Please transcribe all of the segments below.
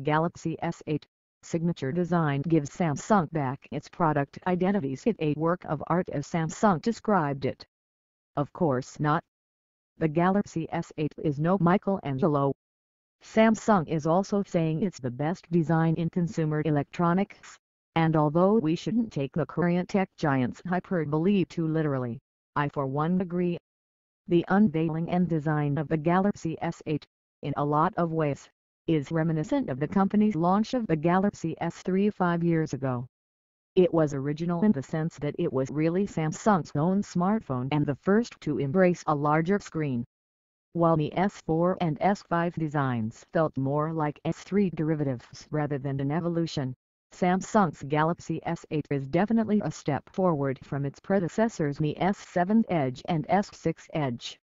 Galaxy S8 signature design gives Samsung back its product identities. It's a work of art as Samsung described it. Of course not. The Galaxy S8 is no Michelangelo. Samsung is also saying it's the best design in consumer electronics, and although we shouldn't take the Korean tech giant's hyperbole too literally, I for one agree. The unveiling and design of the Galaxy S8, in a lot of ways, is reminiscent of the company's launch of the Galaxy S3 5 years ago. It was original in the sense that it was really Samsung's own smartphone and the first to embrace a larger screen. While the S4 and S5 designs felt more like S3 derivatives rather than an evolution, Samsung's Galaxy S8 is definitely a step forward from its predecessors the S7 Edge and S6 Edge.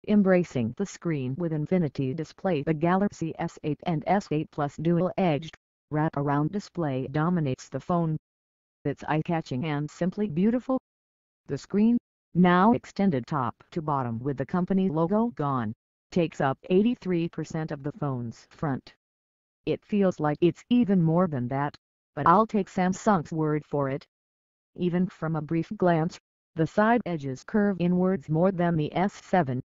Embracing the screen with Infinity Display, the Galaxy S8 and S8 Plus dual-edged wrap-around display dominates the phone. It's eye-catching and simply beautiful. The screen, now extended top to bottom with the company logo gone, takes up 83% of the phone's front. It feels like it's even more than that, but I'll take Samsung's word for it. Even from a brief glance, the side edges curve inwards more than the S7.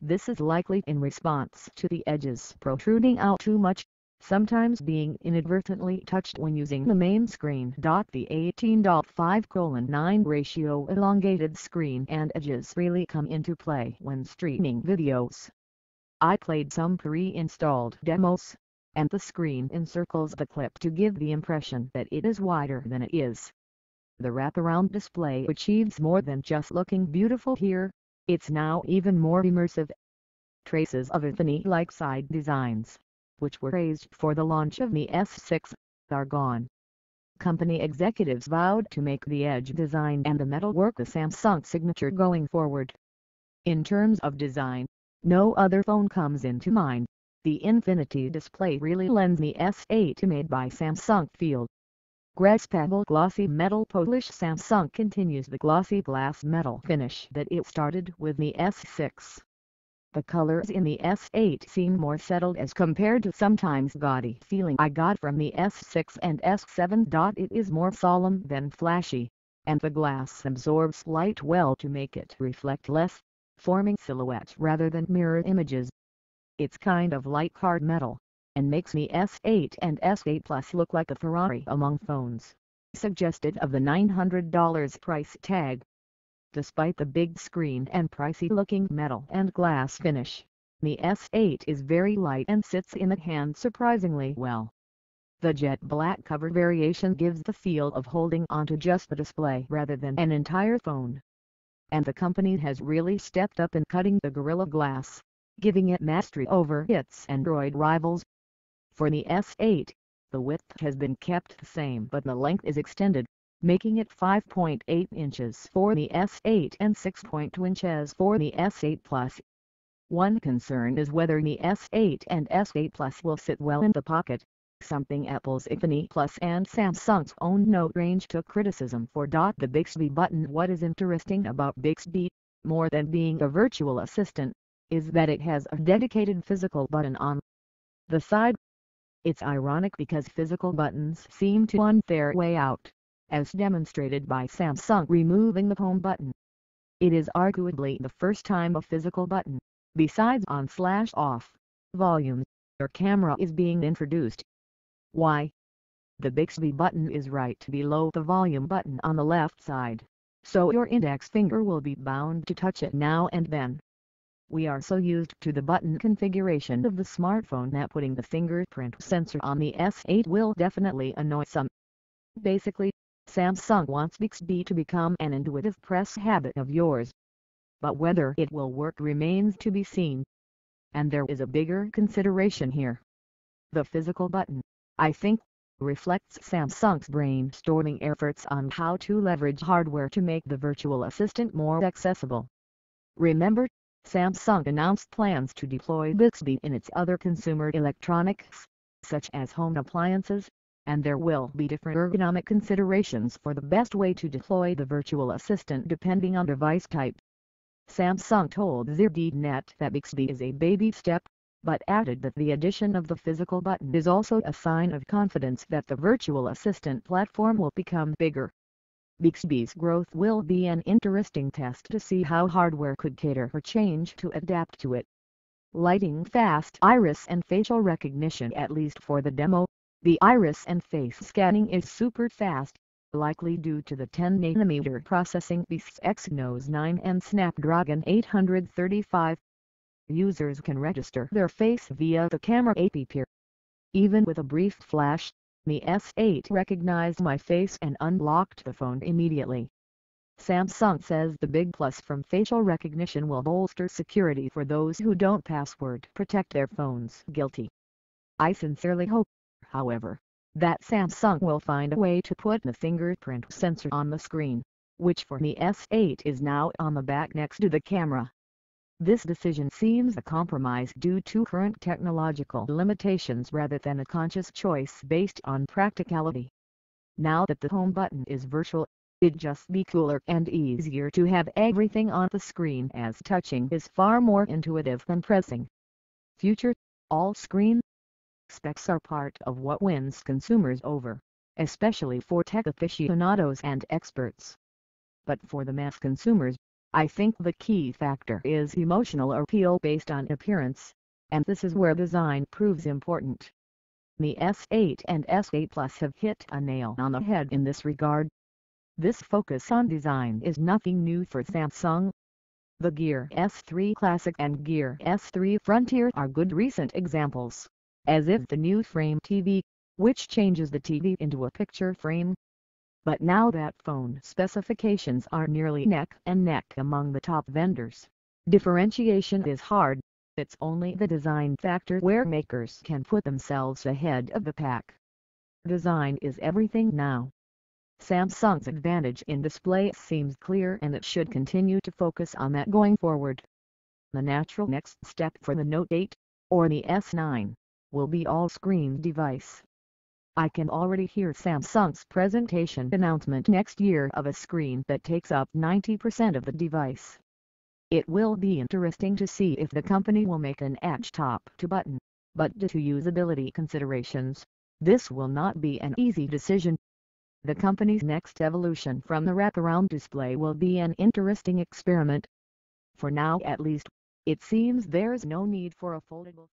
This is likely in response to the edges protruding out too much, sometimes being inadvertently touched when using the main screen. The 18:5:9 ratio elongated screen and edges really come into play when streaming videos. I played some pre-installed demos, and the screen encircles the clip to give the impression that it is wider than it is. The wraparound display achieves more than just looking beautiful here, it's now even more immersive. Traces of Infinity-like side designs, which were praised for the launch of the S6, are gone. Company executives vowed to make the Edge design and the metalwork the Samsung signature going forward. In terms of design, no other phone comes into mind. The Infinity Display really lends the S8 made by Samsung feel. Graspable glossy metal polish. Samsung continues the glossy glass metal finish that it started with the S6. The colors in the S8 seem more settled as compared to sometimes gaudy feeling I got from the S6 and S7. It is more solemn than flashy, and the glass absorbs light well to make it reflect less, forming silhouettes rather than mirror images. It's kind of like hard metal, and makes the S8 and S8 Plus look like a Ferrari among phones, suggestive of the $900 price tag. Despite the big screen and pricey-looking metal and glass finish, the S8 is very light and sits in the hand surprisingly well. The jet black cover variation gives the feel of holding onto just the display rather than an entire phone. And the company has really stepped up in cutting the Gorilla Glass, giving it mastery over its Android rivals. For the S8, the width has been kept the same but the length is extended, making it 5.8 inches for the S8 and 6.2 inches for the S8 Plus. One concern is whether the S8 and S8 Plus will sit well in the pocket, something Apple's Infinity Plus and Samsung's own Note range took criticism for. The Bixby button. What is interesting about Bixby, more than being a virtual assistant, is that it has a dedicated physical button on the side. It's ironic because physical buttons seem to want their way out, as demonstrated by Samsung removing the home button. It is arguably the first time a physical button, besides on/off, volume, or camera is being introduced. Why? The Bixby button is right below the volume button on the left side, so your index finger will be bound to touch it now and then. We are so used to the button configuration of the smartphone that putting the fingerprint sensor on the S8 will definitely annoy some. Basically, Samsung wants Bixby to become an intuitive press habit of yours. But whether it will work remains to be seen. And there is a bigger consideration here. The physical button, I think, reflects Samsung's brainstorming efforts on how to leverage hardware to make the virtual assistant more accessible. Remember, Samsung announced plans to deploy Bixby in its other consumer electronics, such as home appliances, and there will be different ergonomic considerations for the best way to deploy the virtual assistant depending on device type. Samsung told ZDNet that Bixby is a baby step, but added that the addition of the physical button is also a sign of confidence that the virtual assistant platform will become bigger. Bixby's growth will be an interesting test to see how hardware could cater or change to adapt to it. Lighting fast iris and facial recognition. At least for the demo, the iris and face scanning is super fast, likely due to the 10nm processing Beast's Exynos 9 and Snapdragon 835. Users can register their face via the camera app. Even with a brief flash, the S8 recognized my face and unlocked the phone immediately. Samsung says the big plus from facial recognition will bolster security for those who don't password protect their phones. Guilty. I sincerely hope, however, that Samsung will find a way to put the fingerprint sensor on the screen, which for the S8 is now on the back next to the camera. This decision seems a compromise due to current technological limitations rather than a conscious choice based on practicality. Now that the home button is virtual, it'd just be cooler and easier to have everything on the screen, as touching is far more intuitive than pressing. Future, all-screen specs are part of what wins consumers over, especially for tech aficionados and experts. But for the mass consumers, I think the key factor is emotional appeal based on appearance, and this is where design proves important. The S8 and S8 Plus have hit a nail on the head in this regard. This focus on design is nothing new for Samsung. The Gear S3 Classic and Gear S3 Frontier are good recent examples, as if the new Frame TV, which changes the TV into a picture frame. But now that phone specifications are nearly neck and neck among the top vendors, differentiation is hard. It's only the design factor where makers can put themselves ahead of the pack. Design is everything now. Samsung's advantage in display seems clear, and it should continue to focus on that going forward. The natural next step for the Note 8, or the S9, will be all-screen device. I can already hear Samsung's presentation announcement next year of a screen that takes up 90% of the device. It will be interesting to see if the company will make an edge top to button, but due to usability considerations, this will not be an easy decision. The company's next evolution from the wraparound display will be an interesting experiment. For now at least, it seems there's no need for a foldable